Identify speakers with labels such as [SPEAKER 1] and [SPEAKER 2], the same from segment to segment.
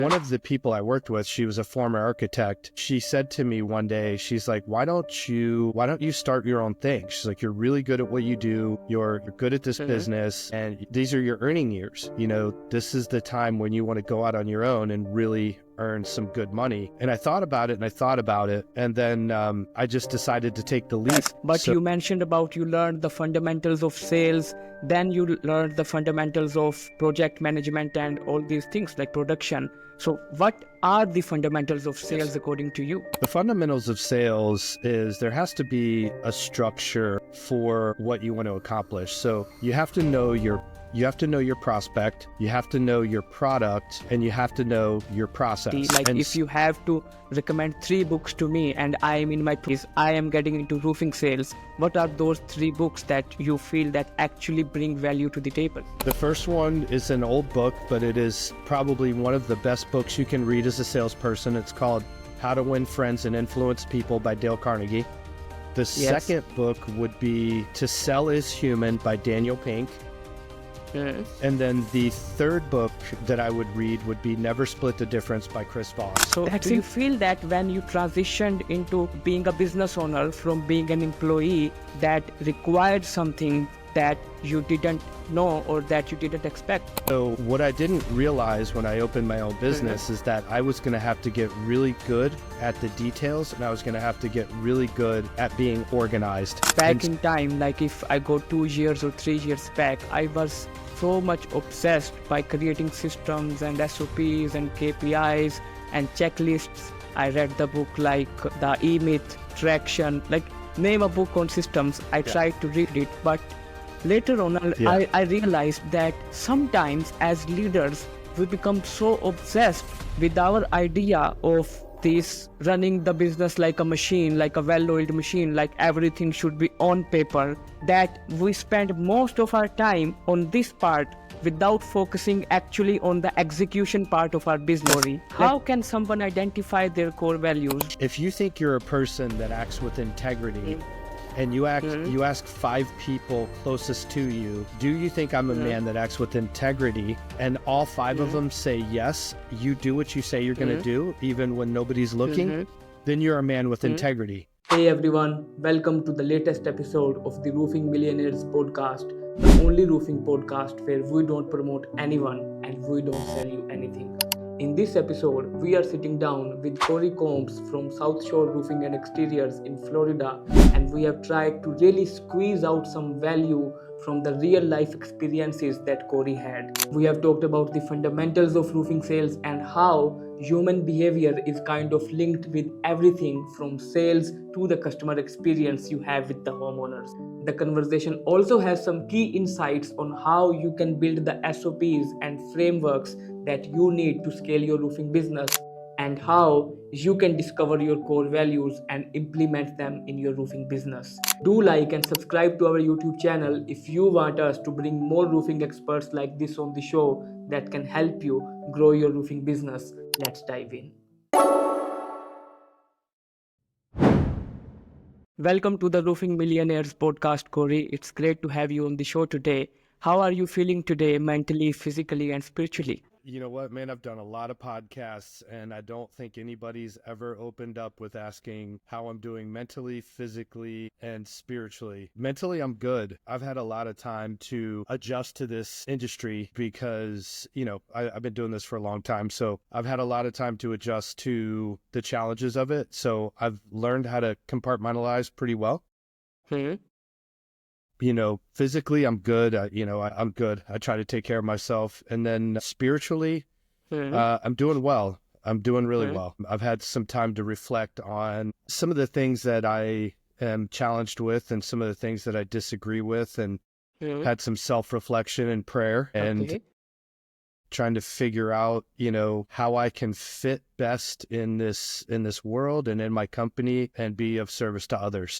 [SPEAKER 1] One of the people I worked with, she was a former architect. She said to me one day, she's like, why don't you start your own thing? She's like, you're really good at what you do. You're good at this business, and these are your earning years. This is the time when you want to go out on your own and really earn some good money. And I thought about it, and then I just decided to take the leap.
[SPEAKER 2] Yes, but you mentioned about you learned the fundamentals of sales, then you learned the fundamentals of project management and all these things like production. So what are the fundamentals of sales according to you?
[SPEAKER 1] The fundamentals of sales is there has to be a structure for what you want to accomplish. So you have to know your prospect, you have to know your product, and you have to know your process.
[SPEAKER 2] If you have to recommend 3 books to me and I am in my place, I am getting into roofing sales, what are those 3 books that you feel that actually bring value to the table?
[SPEAKER 1] The first one is an old book, but it is probably one of the best books you can read as a salesperson. It's called How to Win Friends and Influence People by Dale Carnegie. The second book would be To Sell is Human by Daniel Pink. And then the third book that I would read would be Never Split the Difference by Chris Voss.
[SPEAKER 2] So do you feel that when you transitioned into being a business owner from being an employee, that required something that you didn't know or that you didn't expect?
[SPEAKER 1] So what I didn't realize when I opened my own business is that I was going to have to get really good at the details, and I was going to have to get really good at being organized.
[SPEAKER 2] Back in time, like if I go 2 years or 3 years back, I was so much obsessed by creating systems and SOPs and KPIs and checklists. I read the book like The E-Myth, Traction, like name a book on systems. I tried to read it, but later on I realized that sometimes as leaders, we become so obsessed with our idea of this running the business like a machine, like a well-oiled machine, like everything should be on paper, that we spend most of our time on this part without focusing actually on the execution part of our business. How can someone identify their core values?
[SPEAKER 1] If you think you're a person that acts with integrity, and you ask 5 people closest to you, do you think I'm a man that acts with integrity? And all 5 of them say yes, you do what you say you're going to do, even when nobody's looking, then you're a man with integrity.
[SPEAKER 2] Hey everyone, welcome to the latest episode of the Roofing Millionaires podcast, the only roofing podcast where we don't promote anyone and we don't sell you anything. In this episode, we are sitting down with Corey Combs from South Shore Roofing and Exteriors in Florida, and we have tried to really squeeze out some value from the real life experiences that Corey had. We have talked about the fundamentals of roofing sales and how human behavior is kind of linked with everything from sales to the customer experience you have with the homeowners. The conversation also has some key insights on how you can build the SOPs and frameworks that you need to scale your roofing business, and how you can discover your core values and implement them in your roofing business. Do like and subscribe to our YouTube channel if you want us to bring more roofing experts like this on the show that can help you grow your roofing business. Let's dive in. Welcome to the Roofing Millionaires podcast, Corey. It's great to have you on the show today. How are you feeling today, mentally, physically, and spiritually?
[SPEAKER 1] You know what, man, I've done a lot of podcasts, and I don't think anybody's ever opened up with asking how I'm doing mentally, physically, and spiritually. Mentally, I'm good. I've had a lot of time to adjust to this industry because, I've been doing this for a long time. So I've had a lot of time to adjust to the challenges of it. So I've learned how to compartmentalize pretty well. Physically, I'm good. I'm good. I try to take care of myself. And then spiritually, I'm doing well. I'm doing really well. I've had some time to reflect on some of the things that I am challenged with and some of the things that I disagree with, and had some self-reflection and prayer and trying to figure out, how I can fit best in this world and in my company and be of service to others.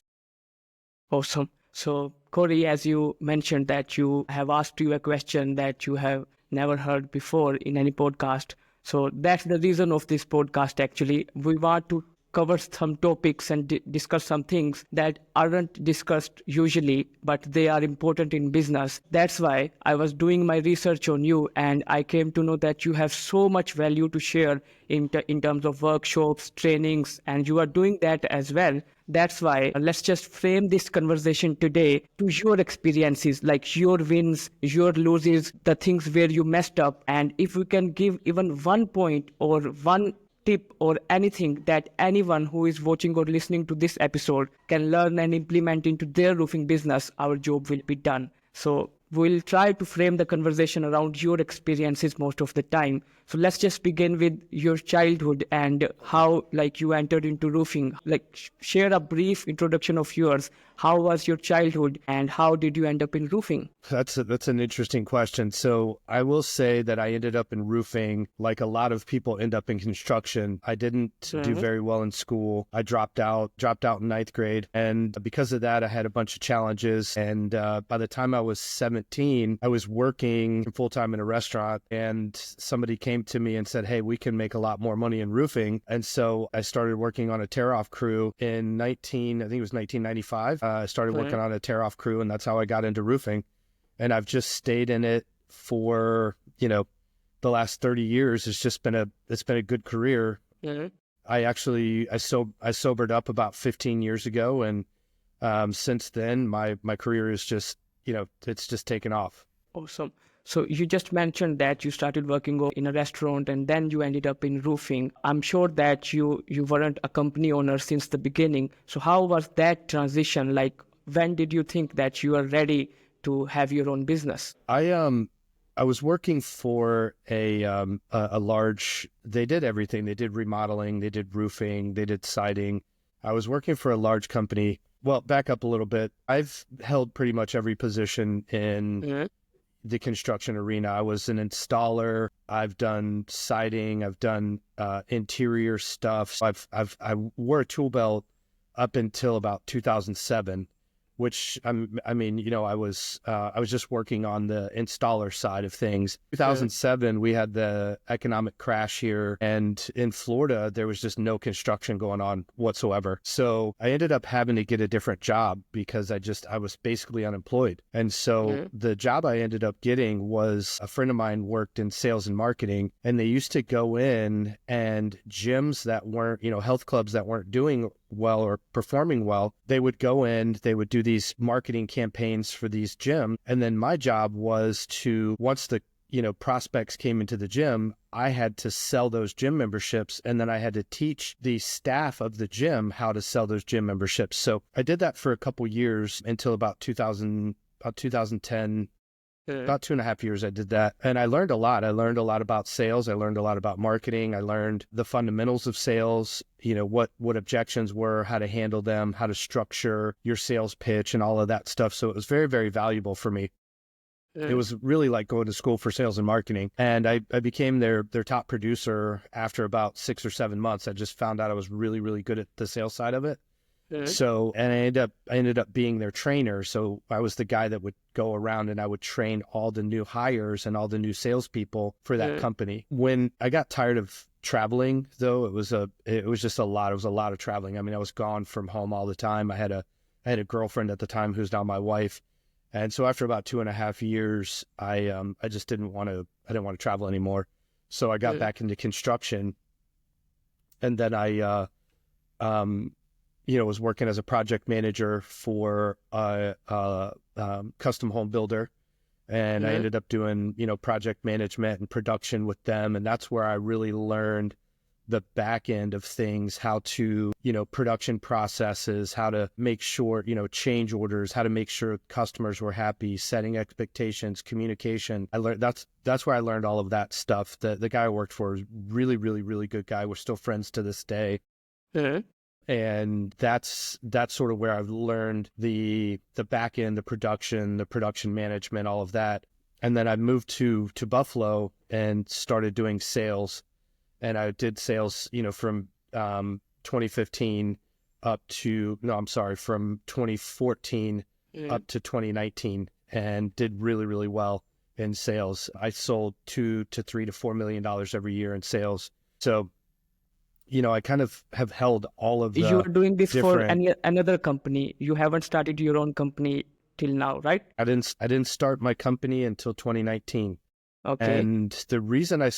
[SPEAKER 2] Awesome. So, Corey, as you mentioned that you have asked you a question that you have never heard before in any podcast. So that's the reason of this podcast, actually. We want to cover some topics and discuss some things that aren't discussed usually, but they are important in business. That's why I was doing my research on you, and I came to know that you have so much value to share in terms of workshops, trainings, and you are doing that as well. That's why let's just frame this conversation today to your experiences, like your wins, your losses, the things where you messed up. And if we can give even one point or one tip or anything that anyone who is watching or listening to this episode can learn and implement into their roofing business, our job will be done. So we'll try to frame the conversation around your experiences most of the time. So let's just begin with your childhood and how like you entered into roofing. Like share a brief introduction of yours. How was your childhood and how did you end up in roofing?
[SPEAKER 1] That's an interesting question. So I will say that I ended up in roofing like a lot of people end up in construction. I didn't do very well in school. I dropped out in ninth grade. And because of that, I had a bunch of challenges. And by the time I was 17, I was working full-time in a restaurant, and somebody came to me and said, hey, we can make a lot more money in roofing. And so I started working on a tear-off crew in I think it was 1995. I started working on a tear-off crew, and that's how I got into roofing. And I've just stayed in it for, the last 30 years. It's been a good career. I sobered up about 15 years ago. And since then, my career is just, it's just taken off.
[SPEAKER 2] Awesome. So you just mentioned that you started working in a restaurant and then you ended up in roofing. I'm sure that you weren't a company owner since the beginning. So how was that transition? Like, when did you think that you are ready to have your own business?
[SPEAKER 1] I was working for a large, they did everything. They did remodeling, they did roofing, they did siding. I was working for a large company. Well, back up a little bit. I've held pretty much every position in the construction arena. I was an installer. I've done siding. I've done interior stuff. I wore a tool belt up until about 2007. Which I was just working on the installer side of things. 2007, we had the economic crash here, and in Florida, there was just no construction going on whatsoever. So I ended up having to get a different job because I was basically unemployed. And so the job I ended up getting was, a friend of mine worked in sales and marketing, and they used to go in, and gyms that weren't, health clubs that weren't doing well or performing well, they would go in, they would do these marketing campaigns for these gyms. And then my job was to, once the, prospects came into the gym, I had to sell those gym memberships. And then I had to teach the staff of the gym how to sell those gym memberships. So I did that for a couple years until about 2010. About 2.5 years I did that. And I learned a lot. I learned a lot about sales. I learned a lot about marketing. I learned the fundamentals of sales, what objections were, how to handle them, how to structure your sales pitch and all of that stuff. So it was very, very valuable for me. It was really like going to school for sales and marketing. And I became their top producer after about 6 or 7 months. I just found out I was really, really good at the sales side of it. So, and I ended up being their trainer. So I was the guy that would go around and I would train all the new hires and all the new salespeople for that company. When I got tired of traveling, though, it was just a lot. It was a lot of traveling. I mean, I was gone from home all the time. I had a girlfriend at the time who's now my wife. And so after about 2.5 years, I just didn't want to travel anymore. So I got back into construction, and then I was working as a project manager for a custom home builder. And I ended up doing, project management and production with them. And that's where I really learned the back end of things, how to, production processes, how to make sure, change orders, how to make sure customers were happy, setting expectations, communication. I learned that's where I learned all of that stuff. The guy I worked for is really, really, really good guy. We're still friends to this day. And that's sort of where I've learned the back end, the production management, all of that. And then I moved to Buffalo and started doing sales. And I did sales, from 2015 from 2014 up to 2019, and did really, really well in sales. I sold $2 to $3 to $4 million every year in sales. So I kind of have held all of
[SPEAKER 2] You are
[SPEAKER 1] the
[SPEAKER 2] doing this for
[SPEAKER 1] different.
[SPEAKER 2] another company. You haven't started your own company till now, right?
[SPEAKER 1] I didn't start my company until 2019.
[SPEAKER 2] Okay.
[SPEAKER 1] And the reason I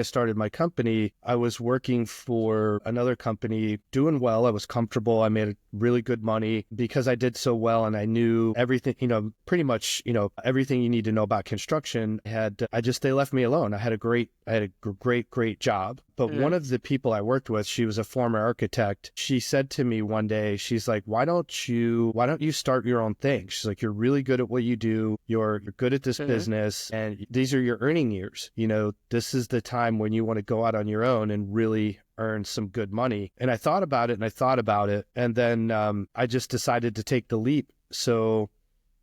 [SPEAKER 1] started my company, I was working for another company, doing well. I was comfortable. I made really good money because I did so well, and I knew everything. Pretty much, everything you need to know about construction. They left me alone. I had a great job. But one of the people I worked with, she was a former architect. She said to me one day, she's like, why don't you start your own thing? She's like, you're really good at what you do. You're good at this business, and these are your earning years. This is the time when you want to go out on your own and really earn some good money. And I thought about it, and then I just decided to take the leap. So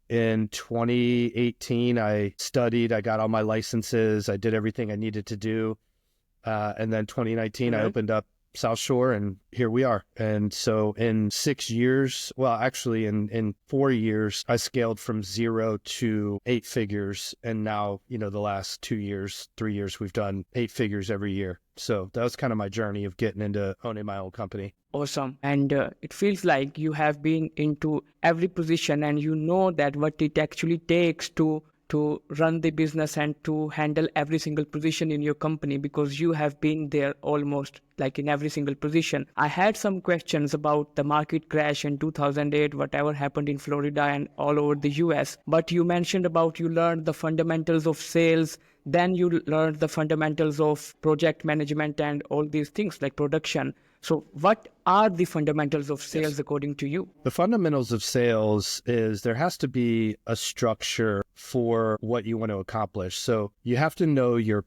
[SPEAKER 1] in 2018, I studied, I got all my licenses, I did everything I needed to do. And then 2019, I opened up South Shore, and here we are. And so in 6 years, well, actually in 4 years, I scaled from 0 to 8 figures. And now, the last 3 years, we've done 8 figures every year. So that was kind of my journey of getting into owning my own company.
[SPEAKER 2] Awesome. And it feels like you have been into every position, and you know that what it actually takes to run the business and to handle every single position in your company, because you have been there almost like in every single position. I had some questions about the market crash in 2008, whatever happened in Florida and all over the US. But you mentioned about you learned the fundamentals of sales, then you learned the fundamentals of project management and all these things like production. So what are the fundamentals of sales according to you?
[SPEAKER 1] The fundamentals of sales is there has to be a structure for what you want to accomplish. So you have to know your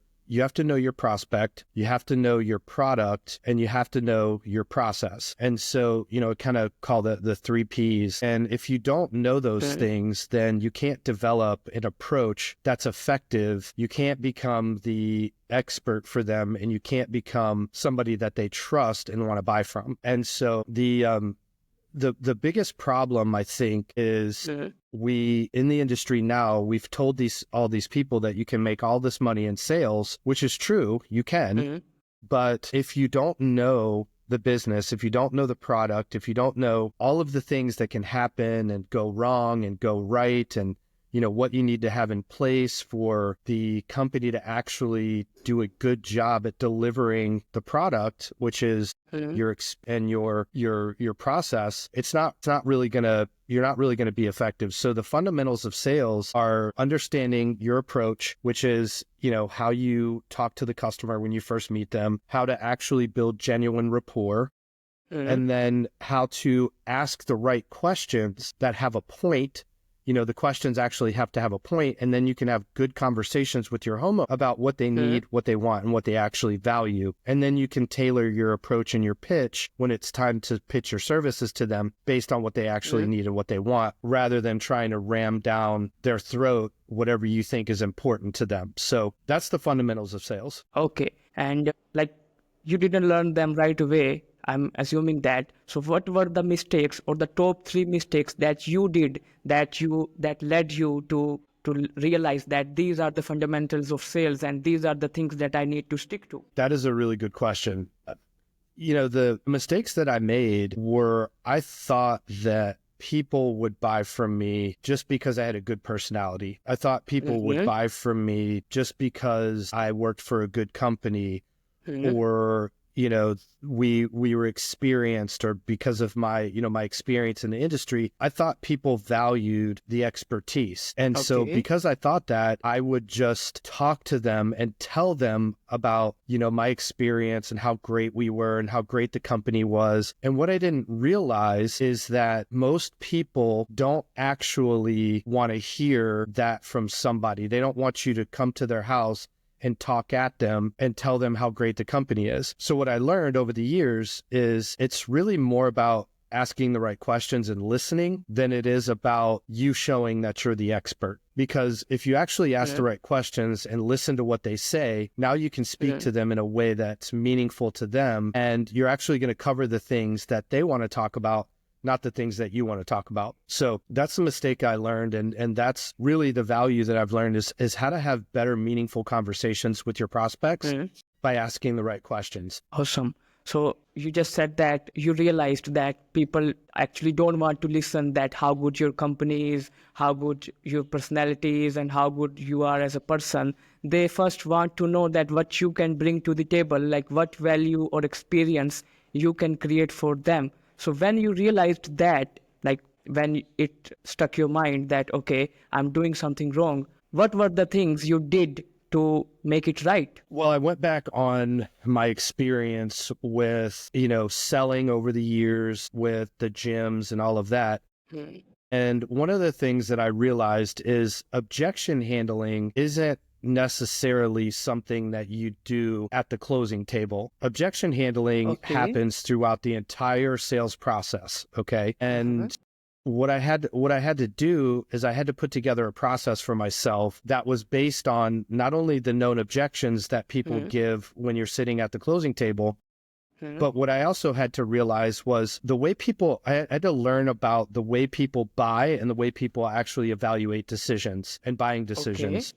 [SPEAKER 1] prospect, you have to know your product, and you have to know your process. And so, kind of call the 3 Ps. And if you don't know those things, then you can't develop an approach that's effective. You can't become the expert for them, and you can't become somebody that they trust and want to buy from. And so the biggest problem, I think, is we in the industry now, we've told all these people that you can make all this money in sales, which is true, you can. But if you don't know the business, if you don't know the product, if you don't know all of the things that can happen and go wrong and go right, and what you need to have in place for the company to actually do a good job at delivering the product, which is your process, you're not really gonna be effective. So the fundamentals of sales are understanding your approach, which is, how you talk to the customer when you first meet them, how to actually build genuine rapport, and then how to ask the right questions that have a point. The questions actually have to have a point, and then you can have good conversations with your homeowner about what they need, what they want, and what they actually value. And then you can tailor your approach and your pitch when it's time to pitch your services to them based on what they actually need and what they want, rather than trying to ram down their throat whatever you think is important to them. So that's the fundamentals of sales.
[SPEAKER 2] Okay. And like you didn't learn them right away, I'm assuming that. So what were the mistakes or the top 3 mistakes that you did that led you to realize that these are the fundamentals of sales and these are the things that I need to stick to?
[SPEAKER 1] That is a really good question. The mistakes that I made were, I thought that people would buy from me just because I had a good personality. I thought people would buy from me just because I worked for a good company, or we were experienced, or because of my my experience in the industry. I thought people valued the expertise. And so because I thought that, I would just talk to them and tell them about my experience and how great we were and how great the company was. And what I didn't realize is that most people don't actually want to hear that from somebody. They don't want you to come to their house and talk at them and tell them how great the company is. So what I learned over the years is it's really more about asking the right questions and listening than it is about you showing that you're the expert. Because if you actually ask the right questions and listen to what they say, now you can speak to them in a way that's meaningful to them, and you're actually going to cover the things that they want to talk about, not the things that you want to talk about. So that's the mistake I learned. And that's really the value that I've learned is how to have better, meaningful conversations with your prospects by asking the right questions.
[SPEAKER 2] Awesome. So you just said that you realized that people actually don't want to listen that how good your company is, how good your personality is, and how good you are as a person. They first want to know that what you can bring to the table, like what value or experience you can create for them. So when you realized that, like when it struck your mind that, okay, I'm doing something wrong, what were the things you did to make it right?
[SPEAKER 1] Well, I went back on my experience with, selling over the years with the gyms and all of that. And one of the things that I realized is objection handling isn't necessarily something that you do at the closing table. Objection handling happens throughout the entire sales process. Okay. And what I had to do is I had to put together a process for myself that was based on not only the known objections that people give when you're sitting at the closing table, but what I also had to realize was I had to learn about the way people buy and the way people actually evaluate decisions and buying decisions.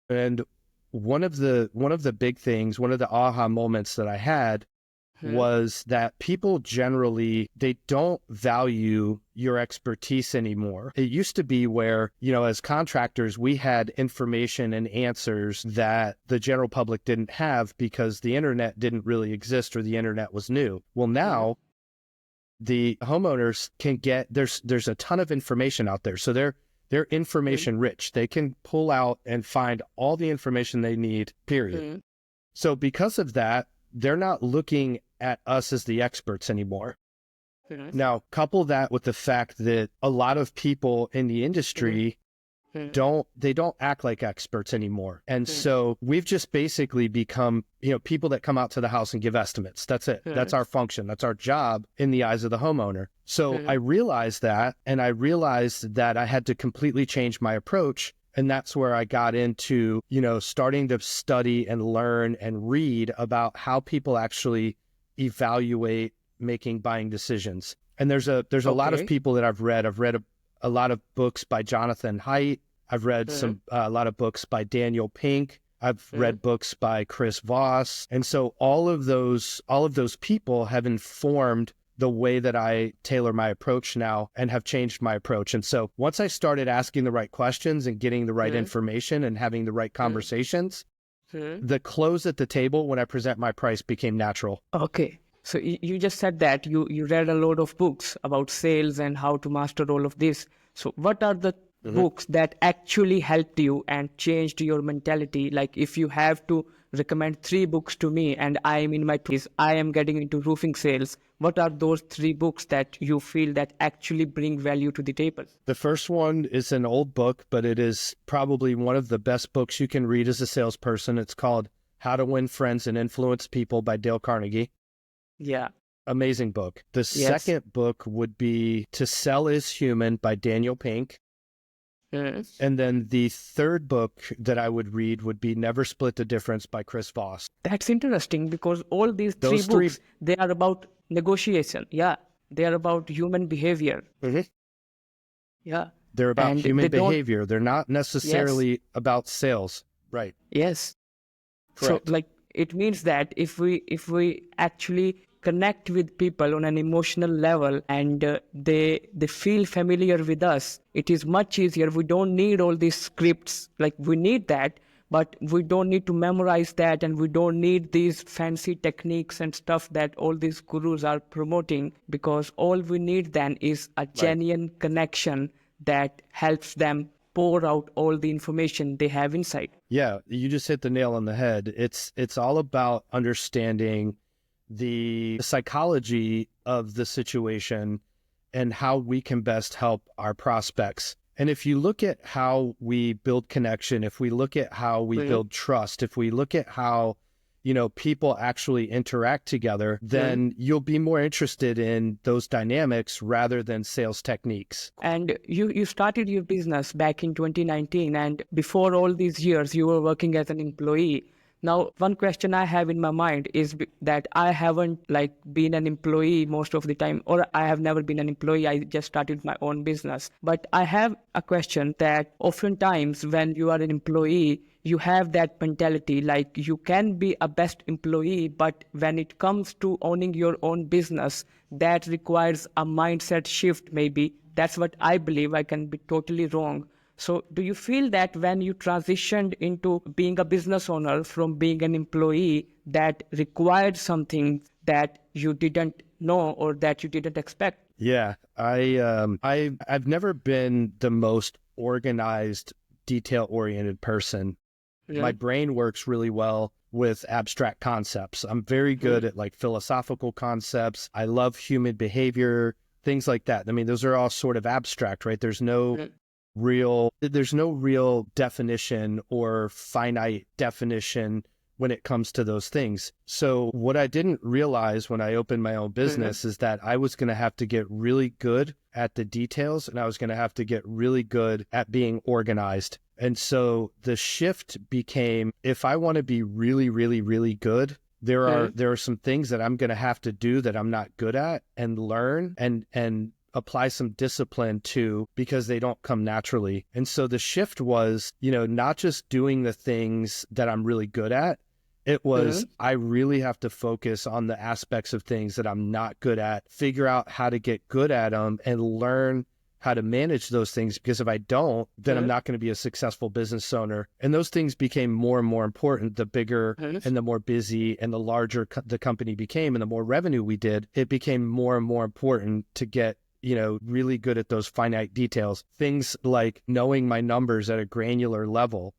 [SPEAKER 1] And one of the big things, one of the aha moments that I had was that people generally, they don't value your expertise anymore. It used to be where, as contractors, we had information and answers that the general public didn't have because the internet didn't really exist or the internet was new. Well, now the homeowners can there's a ton of information out there. So they're information rich. They can pull out and find all the information they need, period. So because of that, they're not looking at us as the experts anymore. Now, couple that with the fact that a lot of people in the industry don't act like experts anymore. And so we've just basically become, people that come out to the house and give estimates. That's it. That's our function. That's our job in the eyes of the homeowner. So I realized that, and I realized that I had to completely change my approach. And that's where I got into, starting to study and learn and read about how people actually evaluate making buying decisions. And there's a lot of people that I've read. I've read a lot of books by Jonathan Haidt. I've read a lot of books by Daniel Pink. I've read books by Chris Voss. And so all of those people have informed the way that I tailor my approach now and have changed my approach. And so once I started asking the right questions and getting the right information and having the right conversations, the close at the table when I present my price became natural.
[SPEAKER 2] Okay. So you just said that you read a lot of books about sales and how to master all of this. So what are the books that actually helped you and changed your mentality? Like if you have to recommend 3 books to me and I am in my 20s, I am getting into roofing sales, what are those 3 books that you feel that actually bring value to the table?
[SPEAKER 1] The first one is an old book, but it is probably one of the best books you can read as a salesperson. It's called How to Win Friends and Influence People by Dale Carnegie.
[SPEAKER 2] Yeah.
[SPEAKER 1] Amazing book. The second book would be To Sell is Human by Daniel Pink. And then the third book that I would read would be Never Split the Difference by Chris Voss.
[SPEAKER 2] That's interesting because all these three books, they are about negotiation. Yeah. They are about human behavior. Yeah.
[SPEAKER 1] They're about human behavior. They're not necessarily about sales. Right.
[SPEAKER 2] Yes.
[SPEAKER 1] Correct.
[SPEAKER 2] So it means that if we actually connect with people on an emotional level and they feel familiar with us, it is much easier. We don't need all these scripts. Like we need that, but we don't need to memorize that, and we don't need these fancy techniques and stuff that all these gurus are promoting, because all we need then is a genuine connection that helps them pour out all the information they have inside.
[SPEAKER 1] Yeah, you just hit the nail on the head. It's all about understanding the psychology of the situation and how we can best help our prospects. And if you look at how we build connection, if we look at how we build trust, if we look at how, people actually interact together, then you'll be more interested in those dynamics rather than sales techniques.
[SPEAKER 2] And you started your business back in 2019, and before all these years, you were working as an employee. Now, one question I have in my mind is that I haven't been an employee most of the time, or I have never been an employee. I just started my own business. But I have a question that oftentimes when you are an employee, you have that mentality, like you can be a best employee, but when it comes to owning your own business, that requires a mindset shift maybe. That's what I believe. I can be totally wrong. So do you feel that when you transitioned into being a business owner from being an employee, that required something that you didn't know or that you didn't expect?
[SPEAKER 1] Yeah, I've never been the most organized, detail-oriented person. My brain works really well with abstract concepts. I'm very good at like philosophical concepts. I love human behavior, things like that. I mean, those are all sort of abstract, right? There's no real definition or finite definition when it comes to those things. So what I didn't realize when I opened my own business is that I was going to have to get really good at the details, and I was going to have to get really good at being organized. And so the shift became, if I want to be really, really, really good, there are some things that I'm going to have to do that I'm not good at and learn and apply some discipline to, because they don't come naturally. And so the shift was, not just doing the things that I'm really good at. It was, I really have to focus on the aspects of things that I'm not good at, figure out how to get good at them and learn how to manage those things, because if I don't, then I'm not going to be a successful business owner. And those things became more and more important. The bigger and the more busy and the larger the company became and the more revenue we did, it became more and more important to get really good at those finite details. Things like knowing my numbers at a granular level.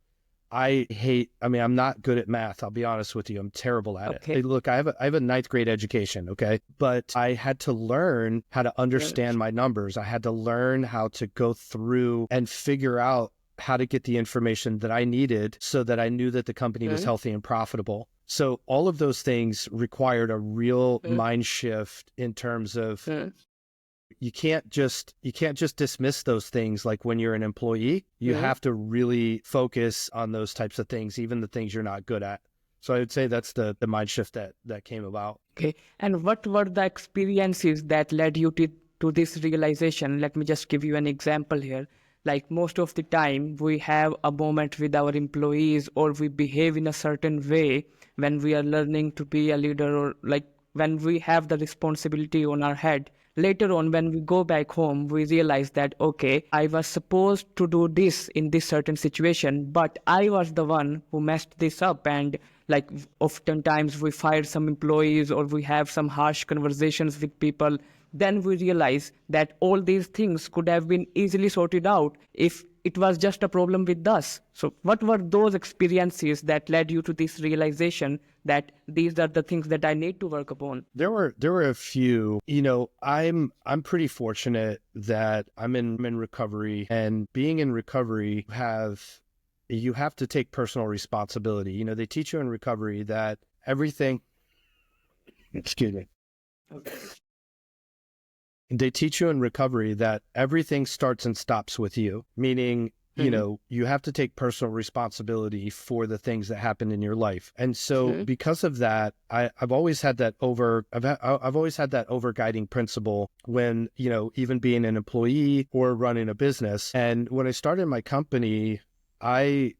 [SPEAKER 1] I'm not good at math. I'll be honest with you. I'm terrible at it. Hey, look, I have a ninth grade education. Okay. But I had to learn how to understand my numbers. I had to learn how to go through and figure out how to get the information that I needed so that I knew that the company was healthy and profitable. So all of those things required a real mind shift in terms of you can't just dismiss those things. Like when you're an employee, you have to really focus on those types of things, even the things you're not good at. So I would say that's the mind shift that came about.
[SPEAKER 2] Okay. And what were the experiences that led you to this realization? Let me just give you an example here. Like most of the time, we have a moment with our employees, or we behave in a certain way when we are learning to be a leader, or like when we have the responsibility on our head. Later on, when we go back home, we realize that, okay, I was supposed to do this in this certain situation, but I was the one who messed this up. And like oftentimes we fire some employees, or we have some harsh conversations with people. Then we realize that all these things could have been easily sorted out if it was just a problem with us. So what were those experiences that led you to this realization that these are the things that I need to work upon?
[SPEAKER 1] There were a few. I'm pretty fortunate that I'm in recovery, and being in recovery, you have to take personal responsibility. They teach you in recovery that everything, excuse me. Okay. They teach you in recovery that everything starts and stops with you, meaning, you have to take personal responsibility for the things that happen in your life. And so because of that, I've always had that I've always had that over-guiding principle when, even being an employee or running a business. And when I started my company, I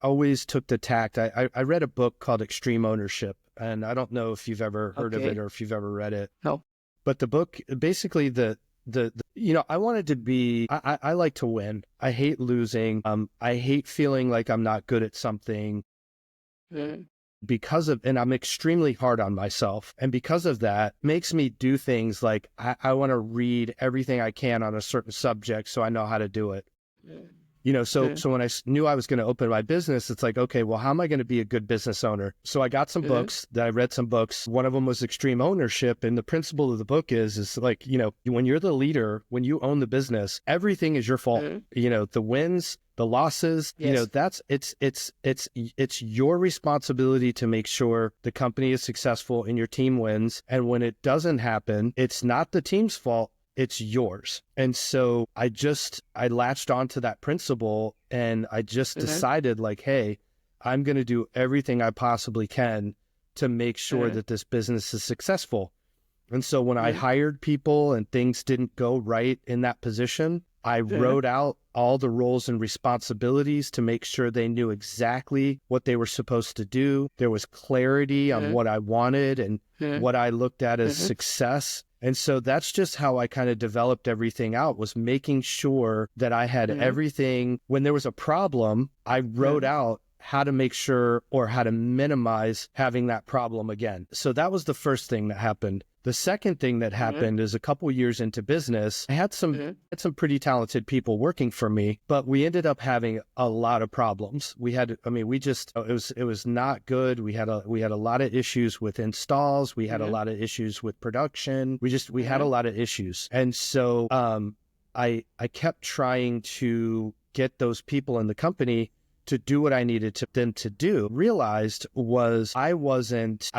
[SPEAKER 1] always took the tact. I read a book called Extreme Ownership, and I don't know if you've ever heard of it or if you've ever read it.
[SPEAKER 2] No.
[SPEAKER 1] But the book, basically I wanted to be, I like to win. I hate losing. I hate feeling like I'm not good at something and I'm extremely hard on myself. And because of that, makes me do things like I want to read everything I can on a certain subject so I know how to do it. So when I knew I was going to open my business, it's like, okay, well, how am I going to be a good business owner? So I got some books. I read some books. One of them was Extreme Ownership. And the principle of the book is like, when you're the leader, when you own the business, everything is your fault. The wins, the losses, it's your responsibility to make sure the company is successful and your team wins. And when it doesn't happen, it's not the team's fault. It's yours. And so I latched onto that principle, and I just decided like, hey, I'm going to do everything I possibly can to make sure that this business is successful. And so when I hired people and things didn't go right in that position, I wrote out all the roles and responsibilities to make sure they knew exactly what they were supposed to do. There was clarity on what I wanted and what I looked at as success. And so that's just how I kind of developed everything out, was making sure that I had everything. When there was a problem, I wrote out how to make sure or how to minimize having that problem again. So that was the first thing that happened. The second thing that happened is a couple years into business, I had some pretty talented people working for me, but we ended up having a lot of problems. It was not good. We had a lot of issues with installs. We had a lot of issues with production. We had a lot of issues. And so I kept trying to get those people in the company to do what I needed them to do. Realized was I wasn't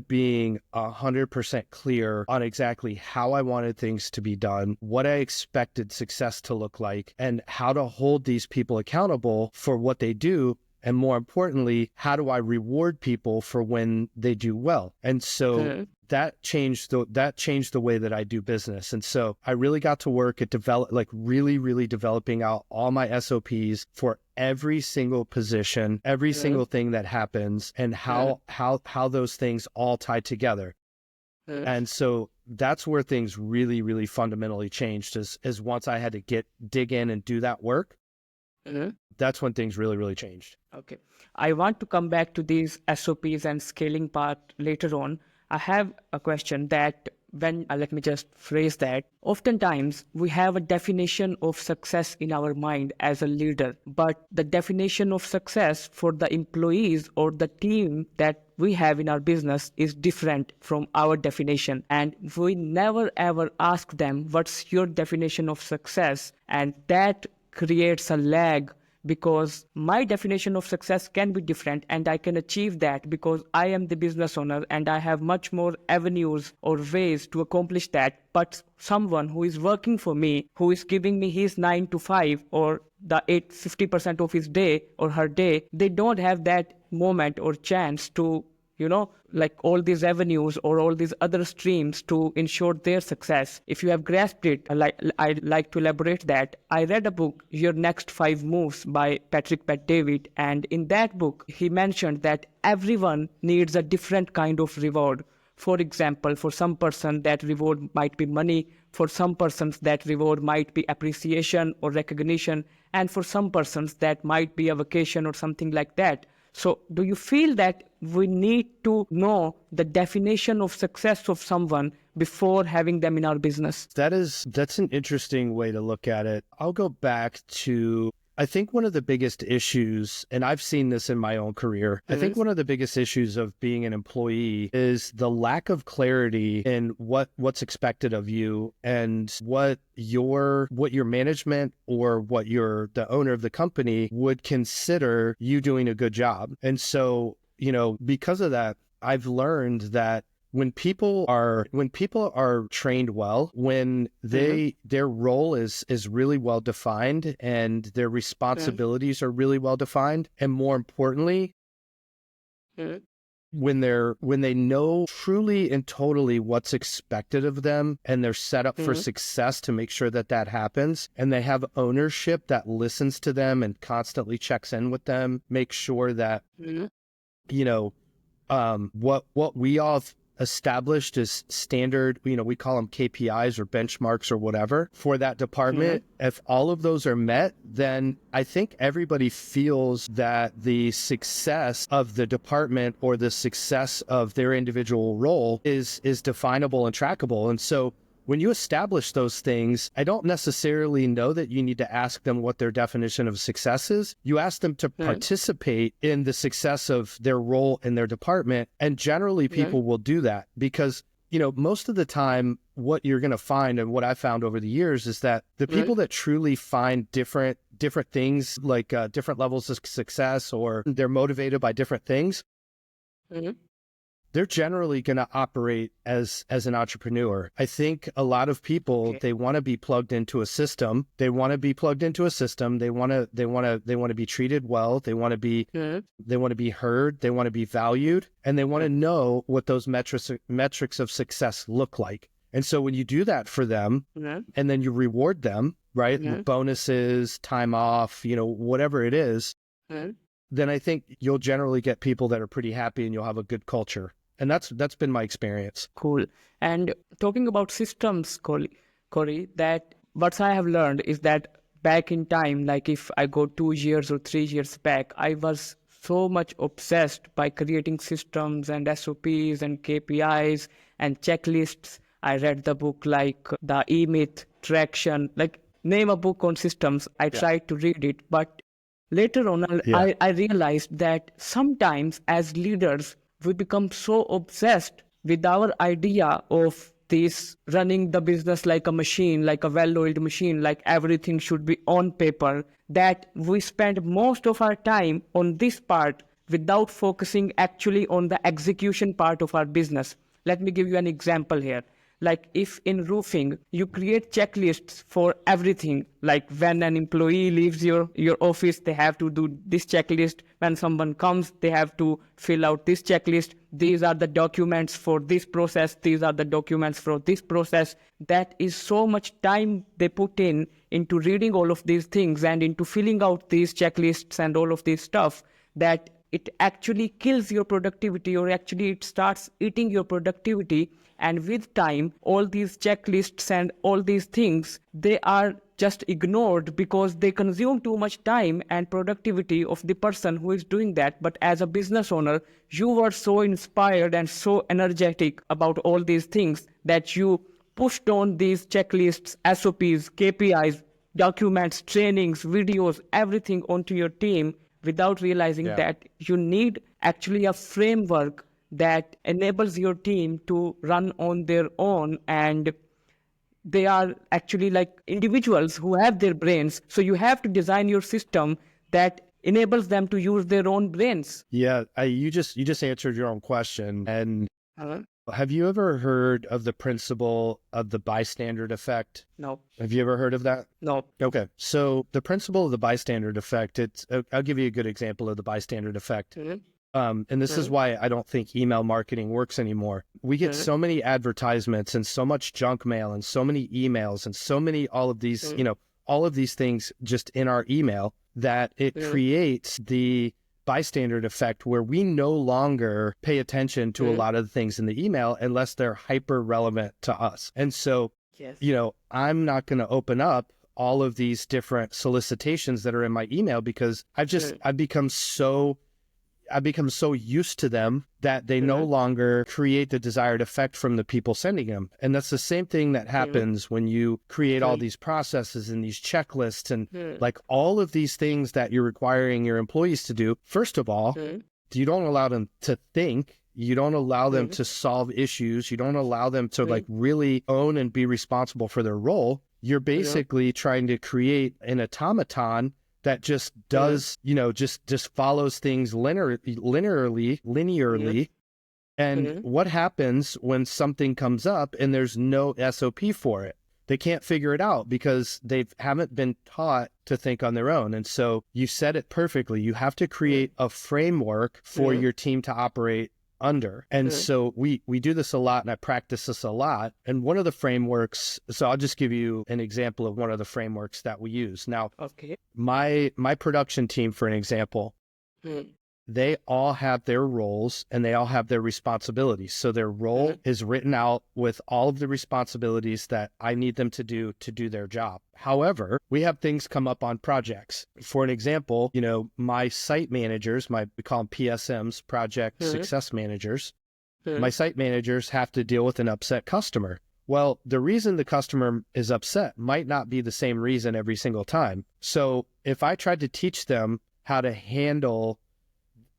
[SPEAKER 1] being 100% clear on exactly how I wanted things to be done, what I expected success to look like, and how to hold these people accountable for what they do. And more importantly, how do I reward people for when they do well? And so that changed the way that I do business. And so I really got to work at really developing out all my SOPs for every single position, every single thing that happens, and how those things all tie together. And so that's where things really, really fundamentally changed, is once I had to dig in and do that work. That's when things really, really changed.
[SPEAKER 2] Okay. I want to come back to these SOPs and scaling part later on. I have a question that let me just phrase that. Oftentimes, we have a definition of success in our mind as a leader, but the definition of success for the employees or the team that we have in our business is different from our definition. And we never ever ask them, what's your definition of success? And that creates a lag, because my definition of success can be different, and I can achieve that because I am the business owner and I have much more avenues or ways to accomplish that. But someone who is working for me, who is giving me his 9 to 5 or the 50% of his day or her day, they don't have that moment or chance to, like all these avenues or all these other streams to ensure their success. If you have grasped it, I'd like to elaborate that. I read a book, Your Next 5 Moves by Patrick Bet-David. And in that book, he mentioned that everyone needs a different kind of reward. For example, for some person that reward might be money, for some persons that reward might be appreciation or recognition, and for some persons that might be a vacation or something like that. So do you feel that we need to know the definition of success of someone before having them in our business?
[SPEAKER 1] That's an interesting way to look at it. I'll go back to, I think one of the biggest issues, and I've seen this in my own career, I think one of the biggest issues of being an employee is the lack of clarity in what's expected of you and what your management or what the owner of the company would consider you doing a good job. And so, because of that, I've learned that when people are trained well, when their role is really well defined and their responsibilities are really well defined, and more importantly, when they know truly and totally what's expected of them, and they're set up for success to make sure that happens, and they have ownership that listens to them and constantly checks in with them, make sure that what we all established as standard, we call them KPIs or benchmarks or whatever for that department. If all of those are met, then I think everybody feels that the success of the department or the success of their individual role is definable and trackable. And so when you establish those things, I don't necessarily know that you need to ask them what their definition of success is. You ask them to participate in the success of their role in their department. And generally people will do that because, most of the time what you're going to find, and what I found over the years, is that the people that truly find different things, like different levels of success, or they're motivated by different things, they're generally going to operate as an entrepreneur. I think a lot of people, they want to be plugged into a system. They want to be treated well. They want to be heard. They want to be valued, and they want to know what those metrics of success look like. And so when you do that for them, and then you reward them, right?
[SPEAKER 2] Mm-hmm.
[SPEAKER 1] Bonuses, time off, whatever it is,
[SPEAKER 2] Mm-hmm.
[SPEAKER 1] then I think you'll generally get people that are pretty happy and you'll have a good culture. And that's been my experience.
[SPEAKER 2] Cool. And talking about systems, Corey, that what I have learned is that back in time, like if I go 2 years or 3 years back, I was so much obsessed by creating systems and SOPs and KPIs and checklists. I read the book like the E-Myth, Traction, like name a book on systems. I tried to read it, but later on,
[SPEAKER 1] Yeah.
[SPEAKER 2] I realized that sometimes as leaders, we become so obsessed with our idea of this running the business like a machine, like a well-oiled machine, like everything should be on paper, that we spend most of our time on this part without focusing actually on the execution part of our business. Let me give you an example here. Like if in roofing, you create checklists for everything, like when an employee leaves your office, they have to do this checklist. When someone comes, they have to fill out this checklist. These are the documents for this process. These are the documents for this process. That is so much time they put into reading all of these things and into filling out these checklists and all of this stuff, that it actually kills your productivity, or actually it starts eating your productivity. And with time, all these checklists and all these things, they are just ignored because they consume too much time and productivity of the person who is doing that. But as a business owner, you were so inspired and so energetic about all these things that you pushed on these checklists, SOPs, KPIs, documents, trainings, videos, everything onto your team without realizing that you need actually a framework that enables your team to run on their own, and they are actually like individuals who have their brains. So you have to design your system that enables them to use their own brains.
[SPEAKER 1] Yeah, you just answered your own question. And
[SPEAKER 2] Uh-huh.
[SPEAKER 1] have you ever heard of the principle of the bystander effect?
[SPEAKER 2] No.
[SPEAKER 1] Have you ever heard of that?
[SPEAKER 2] No.
[SPEAKER 1] Okay. So the principle of the bystander effect, I'll give you a good example of the bystander effect.
[SPEAKER 2] Mm-hmm.
[SPEAKER 1] And this is why I don't think email marketing works anymore. We get so many advertisements and so much junk mail and so many emails and so many, all of these, all of these things just in our email, that it creates the bystander effect where we no longer pay attention to a lot of the things in the email unless they're hyper relevant to us. And so, I'm not going to open up all of these different solicitations that are in my email because I've become so used to them that they no longer create the desired effect from the people sending them. And that's the same thing that happens when you create all these processes and these checklists and like all of these things that you're requiring your employees to do. First of all, you don't allow them to think. You don't allow them to solve issues. You don't allow them to like really own and be responsible for their role. You're basically trying to create an automaton that just does, just follows things linearly. And what happens when something comes up and there's no SOP for it? They can't figure it out because they haven't been taught to think on their own. And so you said it perfectly. You have to create a framework for your team to operate under. And so we do this a lot, and I practice this a lot. And one of the frameworks, so I'll just give you an example of one of the frameworks that we use. Now, my production team, for an example, they all have their roles and they all have their responsibilities. So their role is written out with all of the responsibilities that I need them to do their job. However, we have things come up on projects. For an example, my site managers, we call them PSMs, project success managers. My site managers have to deal with an upset customer. Well, the reason the customer is upset might not be the same reason every single time. So if I tried to teach them how to handle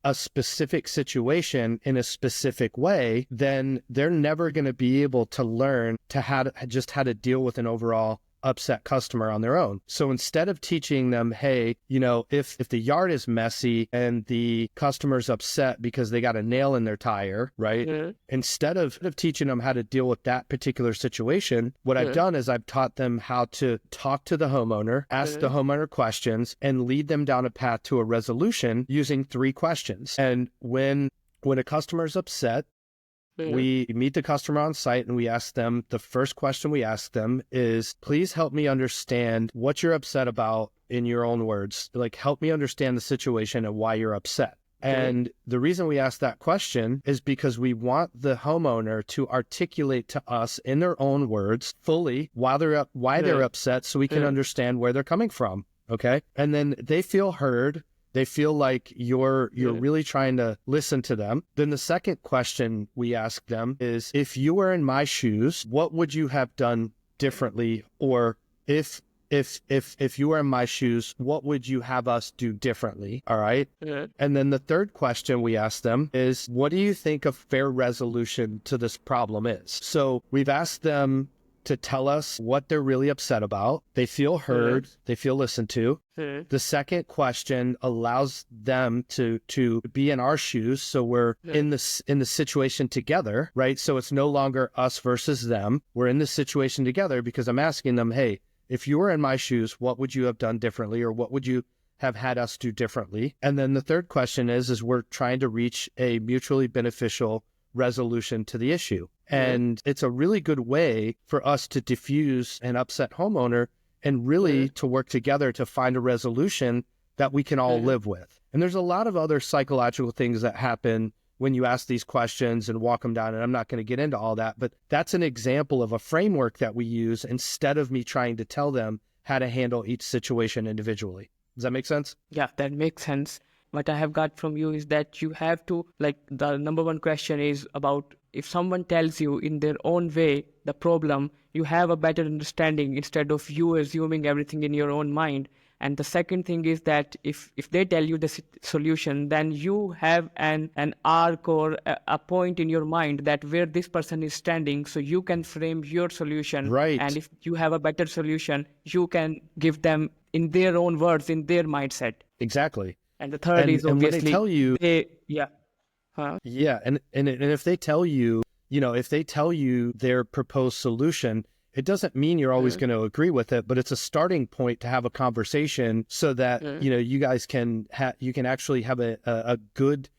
[SPEAKER 1] a specific situation in a specific way, then they're never going to be able to learn how to deal with an overall upset customer on their own. So instead of teaching them, hey, if the yard is messy and the customer's upset because they got a nail in their tire, right? Instead of teaching them how to deal with that particular situation, what I've done is I've taught them how to talk to the homeowner, ask the homeowner questions, and lead them down a path to a resolution using 3 questions. And when a customer's upset, We meet the customer on site and we ask them, the first question we ask them is, please help me understand what you're upset about in your own words. Like, help me understand the situation and why you're upset. And the reason we ask that question is because we want the homeowner to articulate to us in their own words fully why they're upset, so we can understand where they're coming from. Okay. And then they feel heard. They feel like you're really trying to listen to them. Then the second question we ask them is, if you were in my shoes, what would you have done differently? Or if you were in my shoes, what would you have us do differently? All right. And then the third question we ask them is, what do you think a fair resolution to this problem is? So we've asked them to tell us what they're really upset about. They feel heard. They feel listened to. The second question allows them to be in our shoes. So we're in the situation together, right? So it's no longer us versus them. We're in this situation together because I'm asking them, hey, if you were in my shoes, what would you have done differently? Or what would you have had us do differently? And then the third question is we're trying to reach a mutually beneficial resolution to the issue. And it's a really good way for us to diffuse an upset homeowner and really to work together to find a resolution that we can all live with. And there's a lot of other psychological things that happen when you ask these questions and walk them down. And I'm not going to get into all that, but that's an example of a framework that we use instead of me trying to tell them how to handle each situation individually. Does that make sense?
[SPEAKER 2] Yeah, that makes sense. What I have got from you is that you have to, like, the number one question is about, if someone tells you in their own way the problem, you have a better understanding instead of you assuming everything in your own mind. And the second thing is that if they tell you the solution, then you have an arc or a point in your mind that where this person is standing, so you can frame your solution.
[SPEAKER 1] Right.
[SPEAKER 2] And if you have a better solution, you can give them in their own words, in their mindset.
[SPEAKER 1] Exactly.
[SPEAKER 2] And the third is obviously,
[SPEAKER 1] when they tell you,
[SPEAKER 2] yeah.
[SPEAKER 1] And if they tell you, if they tell you their proposed solution, it doesn't mean you're always going to agree with it, but it's a starting point to have a conversation so that, you guys can actually have a good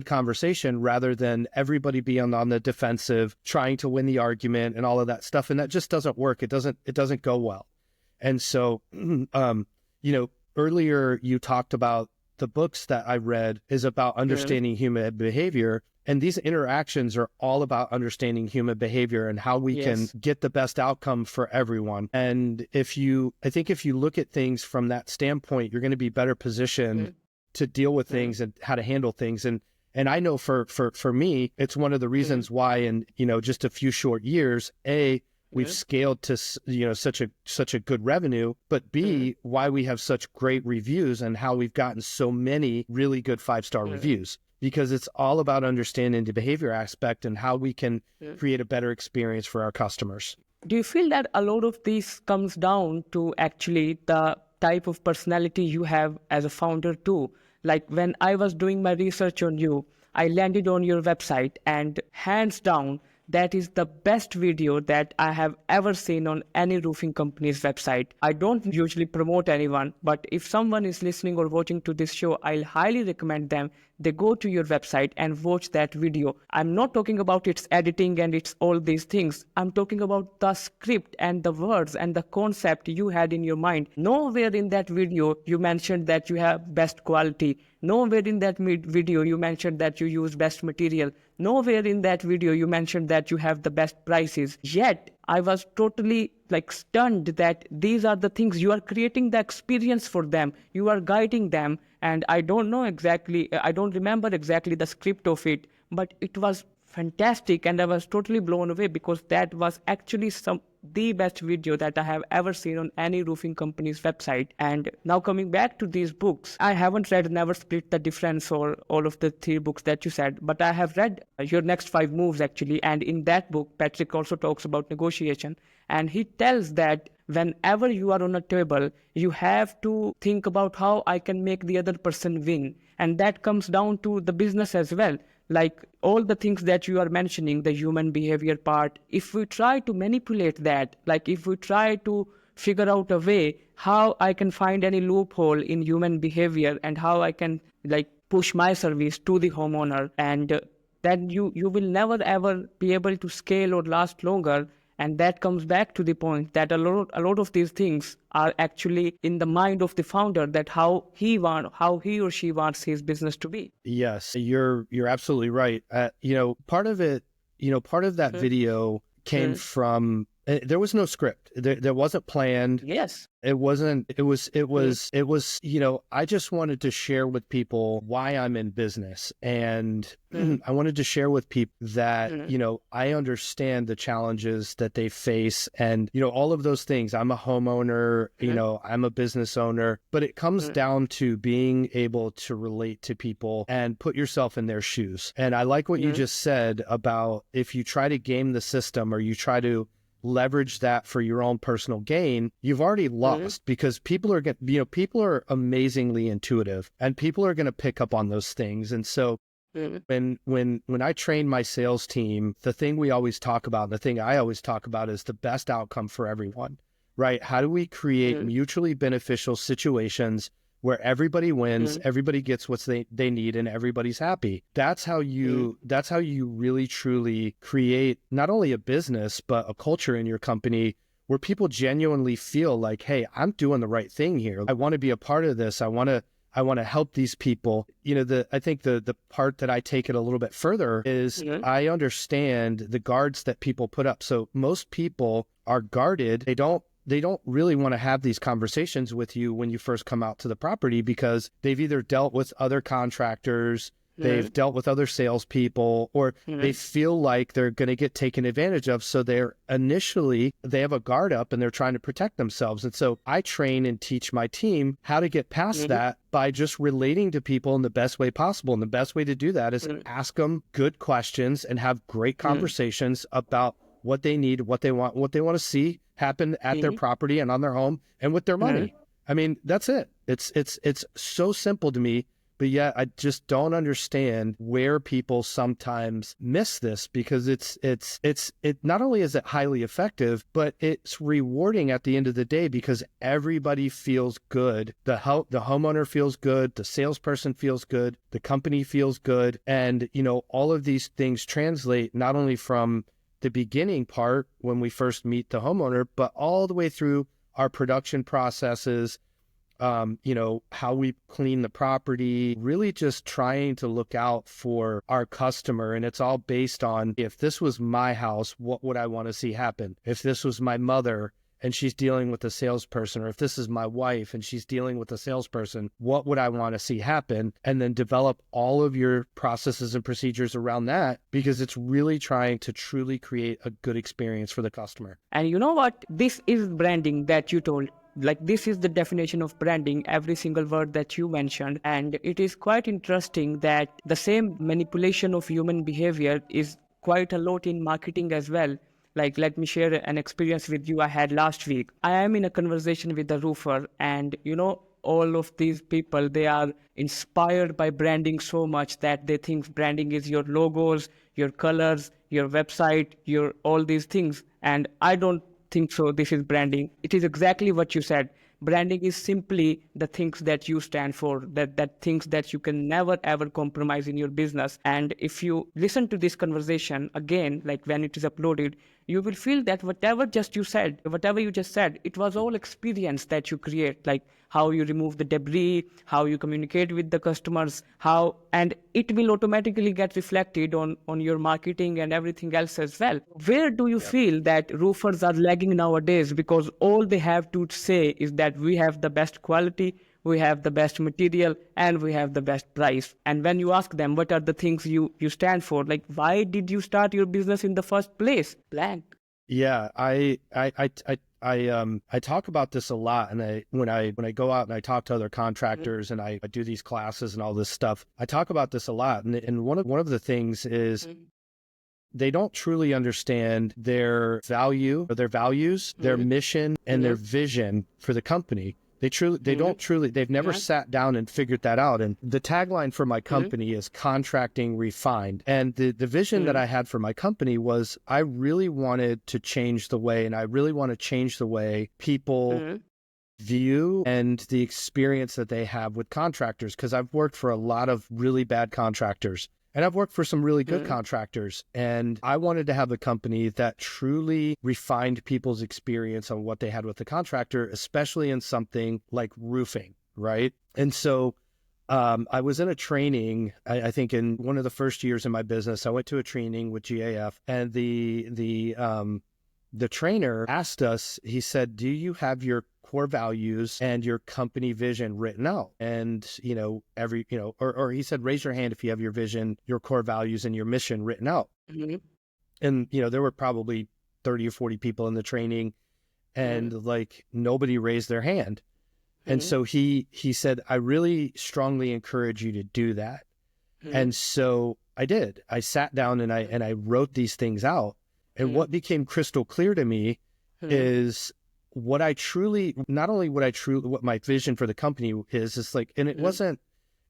[SPEAKER 1] conversation rather than everybody being on the defensive, trying to win the argument and all of that stuff. And that just doesn't work. It doesn't go well. And so, earlier you talked about the books that I read is about understanding human behavior. And these interactions are all about understanding human behavior and how we can get the best outcome for everyone. And I think if you look at things from that standpoint, you're going to be better positioned to deal with things and how to handle things. And I know for me, it's one of the reasons why in, just a few short years, we've scaled to, such a good revenue, but B, why we have such great reviews and how we've gotten so many really good 5-star reviews, because it's all about understanding the behavior aspect and how we can create a better experience for our customers.
[SPEAKER 2] Do you feel that a lot of this comes down to actually the type of personality you have as a founder too? Like when I was doing my research on you, I landed on your website, and hands down, that is the best video that I have ever seen on any roofing company's website. I don't usually promote anyone, but if someone is listening or watching to this show, I'll highly recommend them they go to your website and watch that video. I'm not talking about its editing and its all these things. I'm talking about the script and the words and the concept you had in your mind. Nowhere in that video you mentioned that you have best quality. Nowhere in that video you mentioned that you use best material. Nowhere in that video you mentioned that you have the best prices. Yet I was totally stunned that these are the things you are creating, the experience for them. You are guiding them. And I don't remember exactly the script of it, but it was fantastic. And I was totally blown away because that was actually the best video that I have ever seen on any roofing company's website. And now coming back to these books, I haven't read Never Split the Difference or all of the 3 books that you said, but I have read Your Next 5 Moves actually. And in that book, Patrick also talks about negotiation. And he tells that whenever you are on a table, you have to think about how I can make the other person win. And that comes down to the business as well. Like all the things that you are mentioning, the human behavior part, if we try to manipulate that, if we try to figure out a way how I can find any loophole in human behavior and how I can push my service to the homeowner and then you will never ever be able to scale or last longer. And that comes back to the point that a lot of these things are actually in the mind of the founder, that how he or she wants his business to be.
[SPEAKER 1] Yes, you're absolutely right. Part of it, part of that video came from, there was no script. There wasn't planned.
[SPEAKER 2] Yes.
[SPEAKER 1] It wasn't, it was, I just wanted to share with people why I'm in business. And I wanted to share with people that, I understand the challenges that they face and, all of those things. I'm a homeowner, I'm a business owner, but it comes down to being able to relate to people and put yourself in their shoes. And I like what you just said about if you try to game the system or you try to leverage that for your own personal gain, you've already lost because people are amazingly intuitive and people are going to pick up on those things. And so when I train my sales team, the thing we always talk about, the thing I always talk about is the best outcome for everyone, right? How do we create mutually beneficial situations where everybody wins, everybody gets what they need, and everybody's happy? That's how you really truly create not only a business, but a culture in your company where people genuinely feel like, hey, I'm doing the right thing here. I want to be a part of this. I want to help these people. I think the part that I take it a little bit further is I understand the guards that people put up. So most people are guarded. They don't really want to have these conversations with you when you first come out to the property because they've either dealt with other contractors, they've dealt with other salespeople, or they feel like they're going to get taken advantage of. So they have a guard up and they're trying to protect themselves. And so I train and teach my team how to get past that by just relating to people in the best way possible. And the best way to do that is ask them good questions and have great conversations about what they need, what they want to see happen at their property and on their home and with their money. I mean, that's it. It's so simple to me, but yet I just don't understand where people sometimes miss this because it not only is it highly effective, but it's rewarding at the end of the day because everybody feels good. The homeowner feels good, the salesperson feels good, the company feels good, and all of these things translate not only from the beginning part when we first meet the homeowner, but all the way through our production processes, how we clean the property, really just trying to look out for our customer. And it's all based on, if this was my house, what would I want to see happen? If this was my mother and she's dealing with a salesperson, or if this is my wife and she's dealing with a salesperson, what would I want to see happen? And then develop all of your processes and procedures around that, because it's really trying to truly create a good experience for the customer.
[SPEAKER 2] And you know what? This is branding that you told. Like, this is the definition of branding, every single word that you mentioned. And it is quite interesting that the same manipulation of human behavior is quite a lot in marketing as well. Like, let me share an experience with you I had last week. I am in a conversation with a roofer, and all of these people, they are inspired by branding so much that they think branding is your logos, your colors, your website, your all these things. And I don't think so. This is branding. It is exactly what you said. Branding is simply the things that you stand for, that things that you can never ever compromise in your business. And if you listen to this conversation again, like when it is uploaded, you will feel that whatever you just said, it was all experience that you create, like how you remove the debris, how you communicate with the customers, and it will automatically get reflected on your marketing and everything else as well. Where do you feel that roofers are lagging nowadays? Because all they have to say is that we have the best quality, we have the best material, and we have the best price. And when you ask them what are the things you stand for, like, why did you start your business in the first place? Blank.
[SPEAKER 1] Yeah, I talk about this a lot, and when I go out and I talk to other contractors and I do these classes and all this stuff, I talk about this a lot. And one of the things is they don't truly understand their value, or their values, their mission, and their vision for the company. They've never sat down and figured that out. And the tagline for my company is contracting refined. And the vision that I had for my company was I really wanted to change the way, and I really want to change the way people view and the experience that they have with contractors. Because I've worked for a lot of really bad contractors. And I've worked for some really good contractors, and I wanted to have a company that truly refined people's experience on what they had with the contractor, especially in something like roofing, right? And so I was in a training, I think in one of the first years in my business, I went to a training with GAF, and the trainer asked us, he said, do you have your core values and your company vision written out? And, or he said, raise your hand if you have your vision, your core values, and your mission written out. Mm-hmm. And, there were probably 30 or 40 people in the training, and like nobody raised their hand. And so he said, I really strongly encourage you to do that. And so I did. I sat down and I wrote these things out. And what became crystal clear to me is what my vision for the company is like, and it wasn't,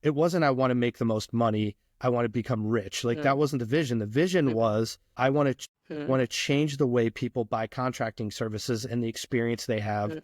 [SPEAKER 1] I want to make the most money. I want to become rich. Like that wasn't the vision. The vision was, I want to change the way people buy contracting services and the experience they have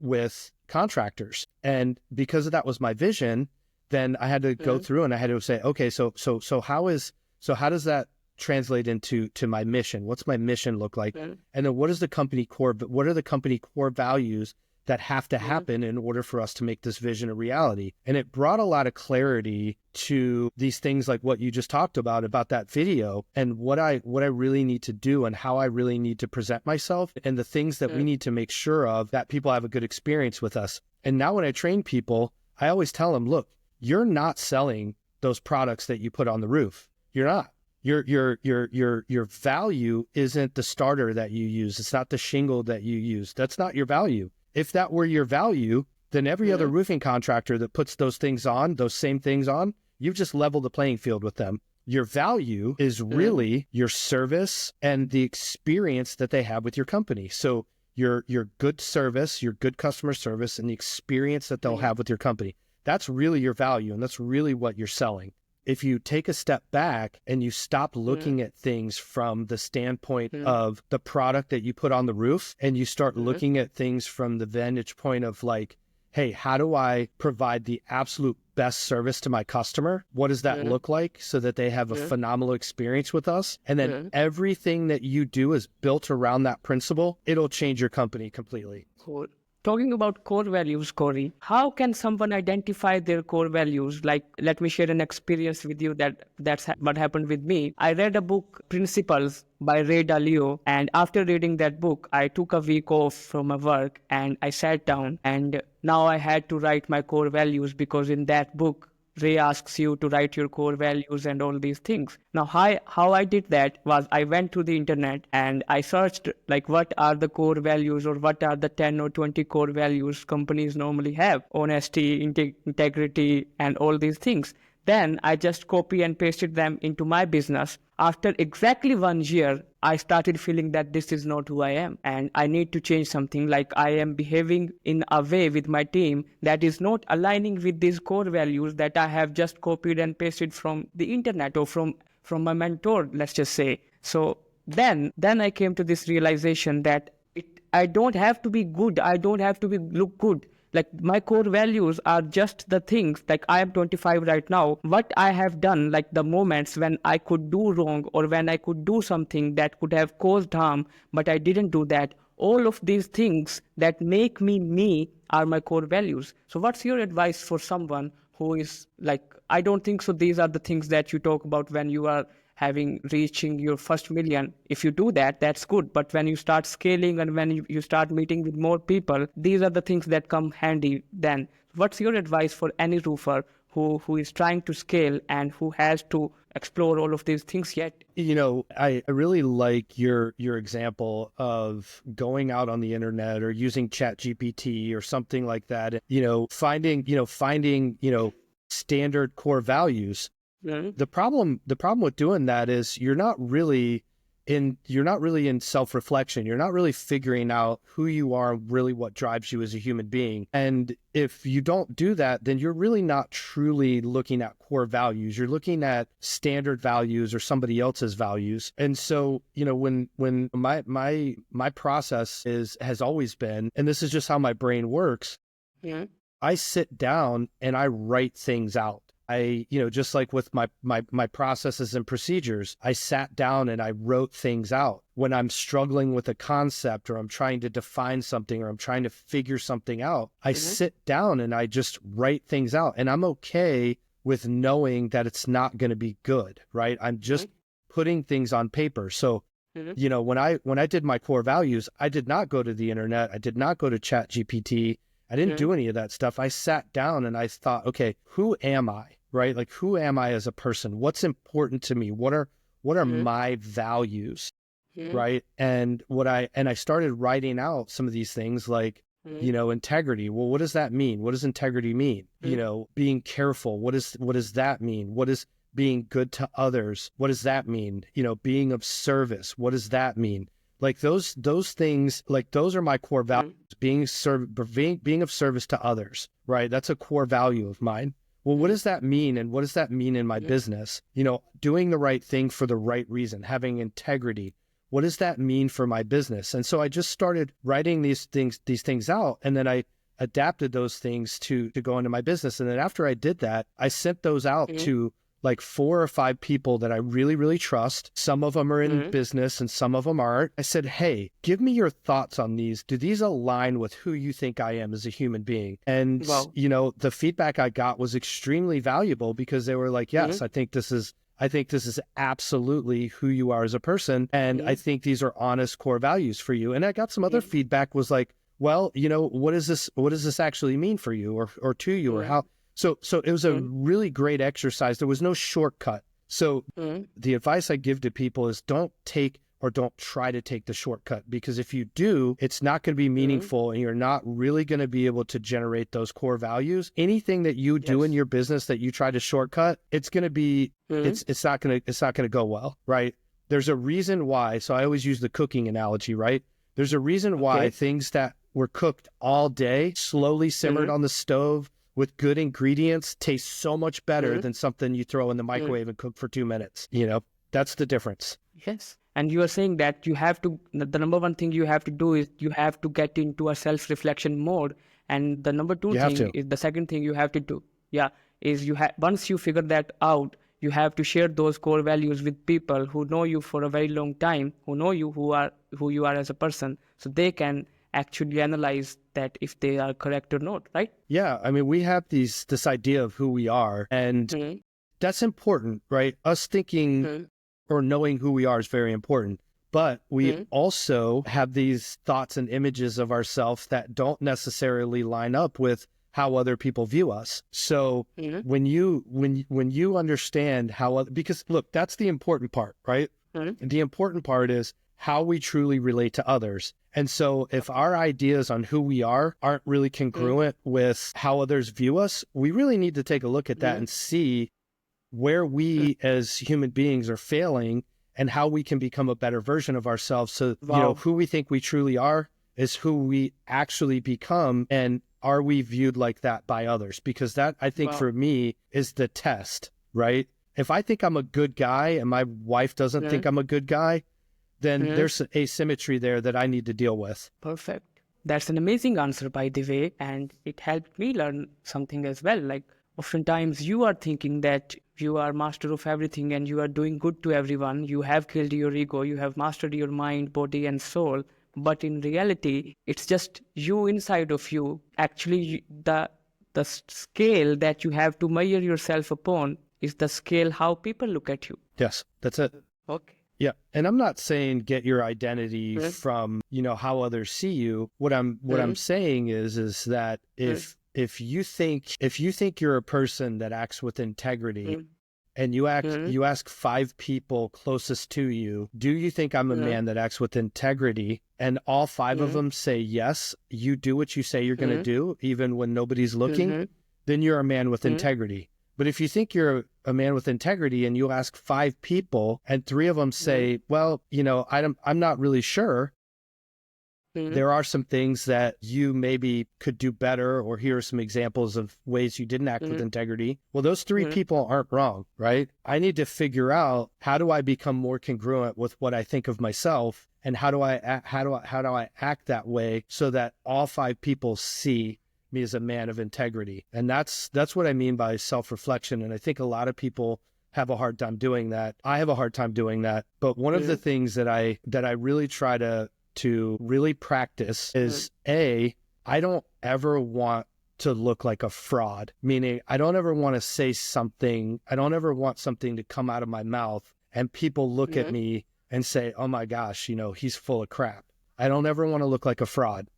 [SPEAKER 1] with contractors. And because that was my vision, then I had to go through and I had to say, okay, so how does that translate into my mission? What's my mission look like? And then what are the company core values that have to happen in order for us to make this vision a reality? And it brought a lot of clarity to these things like what you just talked about that video, and what I really need to do and how I really need to present myself, and the things that we need to make sure of that people have a good experience with us. And now when I train people, I always tell them, look, you're not selling those products that you put on the roof. You're not. Your value isn't the starter that you use. It's not the shingle that you use. That's not your value. If that were your value, then every other roofing contractor that puts those same things on, you've just leveled the playing field with them. Your value is really your service and the experience that they have with your company. So your good service, your good customer service, and the experience that they'll have with your company. That's really your value, and that's really what you're selling. If you take a step back and you stop looking at things from the standpoint of the product that you put on the roof, and you start looking at things from the vantage point of like, hey, how do I provide the absolute best service to my customer? What does that look like so that they have a phenomenal experience with us? And then everything that you do is built around that principle. It'll change your company completely.
[SPEAKER 2] Cool. Talking about core values, Corey, how can someone identify their core values? Like, let me share an experience with you that's what happened with me. I read a book, Principles by Ray Dalio, and after reading that book, I took a week off from my work and I sat down, and now I had to write my core values, because in that book, Ray asks you to write your core values and all these things. Now, how I did that was I went to the internet and I searched like what are the core values, or what are the 10 or 20 core values companies normally have: honesty, integrity, and all these things. Then I just copy and pasted them into my business. After exactly 1 year, I started feeling that this is not who I am and I need to change something. Like, I am behaving in a way with my team that is not aligning with these core values that I have just copied and pasted from the internet or from my mentor, let's just say. So then I came to this realization that I don't have to be good. I don't have to look good. Like, my core values are just the things, like I am 25 right now, what I have done, like the moments when I could do wrong or when I could do something that could have caused harm, but I didn't do that. All of these things that make me are my core values. So what's your advice for someone who is like, I don't think so these are the things that you talk about when you are reaching your first million. If you do that, that's good. But when you start scaling and when you start meeting with more people, these are the things that come handy then. What's your advice for any roofer who is trying to scale and who has to explore all of these things yet?
[SPEAKER 1] I really like your example of going out on the internet or using ChatGPT or something like that, finding standard core values. The problem with doing that is you're not really in self-reflection. You're not really figuring out who you are, really what drives you as a human being. And if you don't do that, then you're really not truly looking at core values. You're looking at standard values or somebody else's values. And so, when my process has always been, and this is just how my brain works, I sit down and I write things out. Just like with my processes and procedures, I sat down and I wrote things out. When I'm struggling with a concept, or I'm trying to define something, or I'm trying to figure something out, I sit down and I just write things out. And I'm okay with knowing that it's not going to be good, right? I'm just putting things on paper. So, when I did my core values, I did not go to the internet. I did not go to Chat GPT. I didn't do any of that stuff. I sat down and I thought, okay, who am I, right? Like, who am I as a person? What's important to me? What are my values, right? And I started writing out some of these things, like, integrity. Well, what does that mean? What does integrity mean? Being careful. What does that mean? What is being good to others? What does that mean? Being of service. What does that mean? Like those things, like those are my core values. Being of service to others, right? That's a core value of mine. Well, what does that mean? And what does that mean in my business? Doing the right thing for the right reason, having integrity. What does that mean for my business? And so I just started writing these things out, and then I adapted those things to go into my business. And then after I did that, I sent those out to like 4 or 5 people that I really, really trust. Some of them are in business and some of them aren't. I said, hey, give me your thoughts on these. Do these align with who you think I am as a human being? And, the feedback I got was extremely valuable, because they were like, yes, I think this is absolutely who you are as a person. And I think these are honest core values for you. And I got some other feedback was like, well, what does this actually mean for you or to you, or how? So it was a really great exercise. There was no shortcut. So the advice I give to people is don't try to take the shortcut, because if you do, it's not going to be meaningful and you're not really going to be able to generate those core values. Anything that you do in your business that you try to shortcut, it's going to be, it's not going to go well, right? There's a reason why. So I always use the cooking analogy, right? There's a reason why things that were cooked all day, slowly simmered on the stove, with good ingredients, tastes so much better than something you throw in the microwave and cook for 2 minutes. That's the difference.
[SPEAKER 2] Yes. And you are saying that the number one thing you have to do is you have to get into a self-reflection mode. And the number two thing is the second thing you have to do. Is once you figure that out, you have to share those core values with people who know you for a very long time, who know you, who you are as a person, so they can actually analyze that if they are correct or not, right?
[SPEAKER 1] Yeah. I mean, we have this idea of who we are, and that's important, right? Us thinking or knowing who we are is very important. But we also have these thoughts and images of ourselves that don't necessarily line up with how other people view us. So when you understand because look, that's the important part, right? The important part is how we truly relate to others. And so if our ideas on who we are aren't really congruent with how others view us, we really need to take a look at that and see where we as human beings are failing and how we can become a better version of ourselves. So, who we think we truly are is who we actually become. And are we viewed like that by others? Because that, I think for me, is the test, right? If I think I'm a good guy and my wife doesn't think I'm a good guy, then there's asymmetry there that I need to deal with.
[SPEAKER 2] Perfect. That's an amazing answer, by the way. And it helped me learn something as well. Like, oftentimes you are thinking that you are master of everything and you are doing good to everyone. You have killed your ego. You have mastered your mind, body, and soul. But in reality, it's just you inside of you. Actually, the scale that you have to measure yourself upon is the scale how people look at you.
[SPEAKER 1] Yes, that's it.
[SPEAKER 2] Okay.
[SPEAKER 1] Yeah. And I'm not saying get your identity from, how others see you. What I'm saying is that if you think you're a person that acts with integrity and you ask 5 people closest to you, do you think I'm a man that acts with integrity? And all 5 of them say, yes, you do what you say you're going to do, even when nobody's looking, then you're a man with integrity. But if you think you're a man with integrity and you ask 5 people and 3 of them say, well, I'm not really sure. There are some things that you maybe could do better, or here are some examples of ways you didn't act with integrity. Well, those 3 people aren't wrong, right? I need to figure out, how do I become more congruent with what I think of myself, and how do I act that way so that all 5 people see me as a man of integrity. And that's what I mean by self-reflection. And I think a lot of people have a hard time doing that. I have a hard time doing that. But one of the things that I really try to really practice is I don't ever want to look like a fraud, meaning I don't ever want to say something. I don't ever want something to come out of my mouth and people look at me and say, oh my gosh, he's full of crap. I don't ever want to look like a fraud.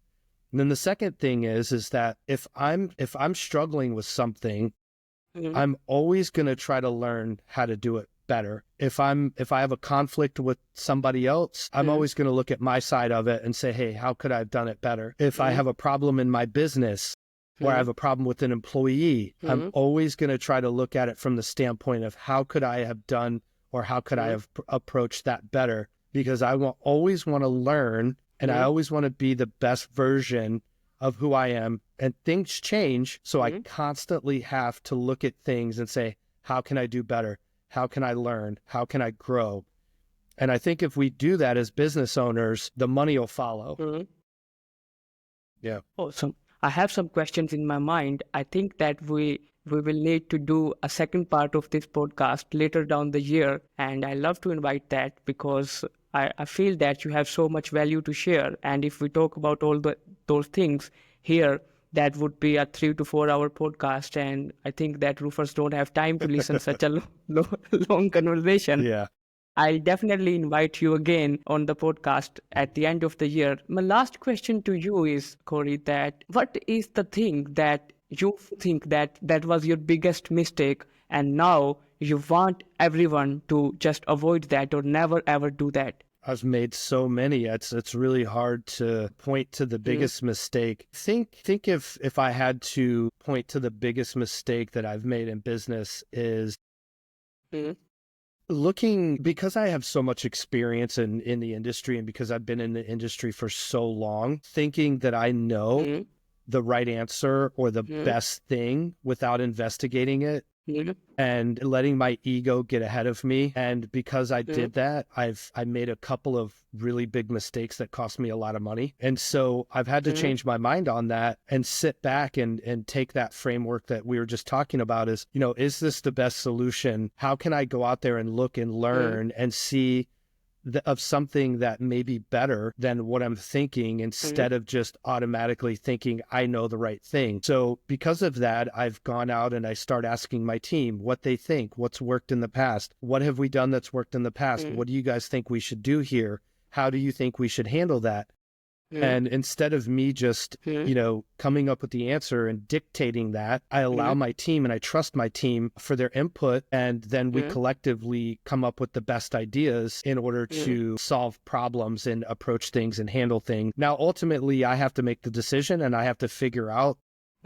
[SPEAKER 1] And then the second thing is that if I'm struggling with something, I'm always going to try to learn how to do it better. If I have a conflict with somebody else, I'm always going to look at my side of it and say, hey, how could I have done it better? If I have a problem in my business or I have a problem with an employee, I'm always going to try to look at it from the standpoint of how could I have done or how could I have approached that better? Because I will always want to learn and I always want to be the best version of who I am, and things change. So I constantly have to look at things and say, how can I do better? How can I learn? How can I grow? And I think if we do that as business owners, the money will follow. Yeah.
[SPEAKER 2] Awesome. I have some questions in my mind. I think that we will need to do a second part of this podcast later down the year. And I love to invite that because I feel that you have so much value to share. And if we talk about all those things here, that would be a 3 to 4 hour podcast. And I think that roofers don't have time to listen such a long conversation.
[SPEAKER 1] Yeah.
[SPEAKER 2] I'll definitely invite you again on the podcast at the end of the year. My last question to you is, Corey, that what is the thing that you think that was your biggest mistake and now you want everyone to just avoid that or never ever do that?
[SPEAKER 1] I've made so many. It's really hard to point to the biggest mistake. Think if I had to point to the biggest mistake that I've made in business is looking, because I have so much experience in the industry and because I've been in the industry for so long, thinking that I know the right answer or the best thing without investigating it and letting my ego get ahead of me. And because I did that, I made a couple of really big mistakes that cost me a lot of money. And so I've had to change my mind on that and sit back and take that framework that we were just talking about is, is this the best solution? How can I go out there and look and learn and see of something that may be better than what I'm thinking instead of just automatically thinking I know the right thing. So because of that, I've gone out and I start asking my team what they think, what's worked in the past, what have we done that's worked in the past, what do you guys think we should do here? How do you think we should handle that? And instead of me just, coming up with the answer and dictating that, I allow my team and I trust my team for their input. And then we collectively come up with the best ideas in order to solve problems and approach things and handle things. Now, ultimately, I have to make the decision and I have to figure out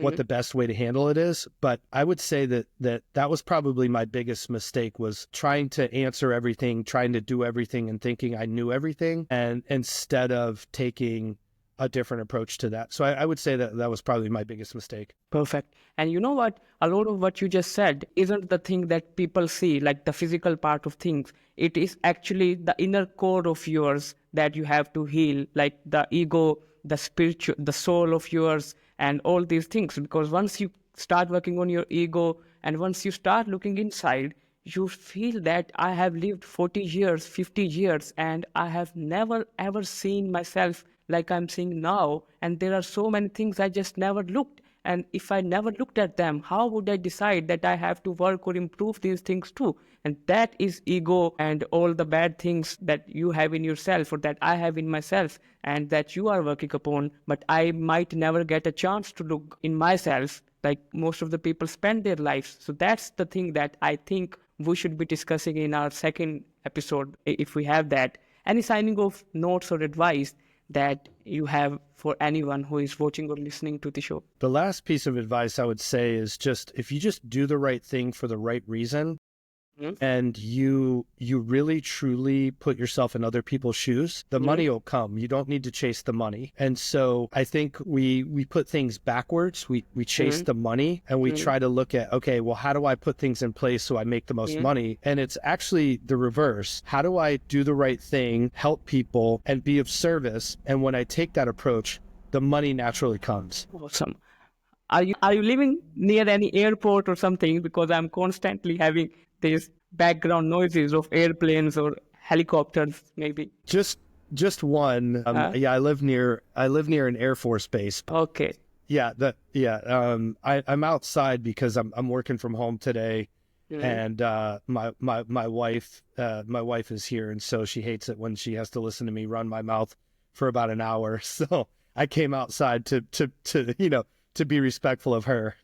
[SPEAKER 1] what the best way to handle it is. But I would say that was probably my biggest mistake, was trying to answer everything, trying to do everything and thinking I knew everything, and instead of taking a different approach to that. So I would say that was probably my biggest mistake.
[SPEAKER 2] Perfect. And you know what? A lot of what you just said isn't the thing that people see, like the physical part of things. It is actually the inner core of yours that you have to heal, like the ego, the spiritual, the soul of yours, and all these things. Because once you start working on your ego and once you start looking inside, you feel that I have lived 40 years, 50 years, and I have never ever seen myself like I'm seeing now. And there are so many things I just never looked. And if I never looked at them, how would I decide that I have to work or improve these things too? And that is ego and all the bad things that you have in yourself or that I have in myself and that you are working upon. But I might never get a chance to look in myself like most of the people spend their lives. So that's the thing that I think we should be discussing in our second episode, if we have that. Any signing off notes or advice that you have for anyone who is watching or listening to the show?
[SPEAKER 1] The last piece of advice I would say is just, if you just do the right thing for the right reason, and you really truly put yourself in other people's shoes, the money will come. You don't need to chase the money. And so I think we put things backwards. We chase the money and we try to look at, okay, well, how do I put things in place so I make the most money? And it's actually the reverse. How do I do the right thing, help people, and be of service? And when I take that approach, the money naturally comes.
[SPEAKER 2] Awesome. Are you living near any airport or something? Because I'm constantly having these background noises of airplanes or helicopters, maybe.
[SPEAKER 1] Just one. Yeah, I live near an Air Force base.
[SPEAKER 2] Okay.
[SPEAKER 1] I'm outside because I'm working from home today,
[SPEAKER 2] Mm.
[SPEAKER 1] and my wife is here, and so she hates it when she has to listen to me run my mouth for about an hour. So I came outside to be respectful of her.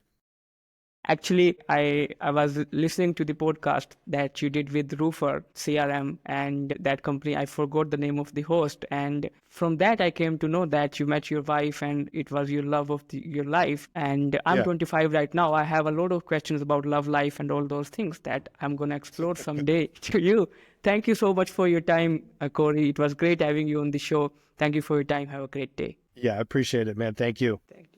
[SPEAKER 2] Actually, I was listening to the podcast that you did with Roofer CRM and that company. I forgot the name of the host, and from that I came to know that you met your wife and it was your love of your life. And I'm
[SPEAKER 1] Yeah.
[SPEAKER 2] 25 right now. I have a lot of questions about love life and all those things that I'm gonna explore someday to you. Thank you so much for your time, Corey. It was great having you on the show. Thank you for your time. Have a great day.
[SPEAKER 1] Yeah, I appreciate it, man. Thank you.
[SPEAKER 2] Thank you.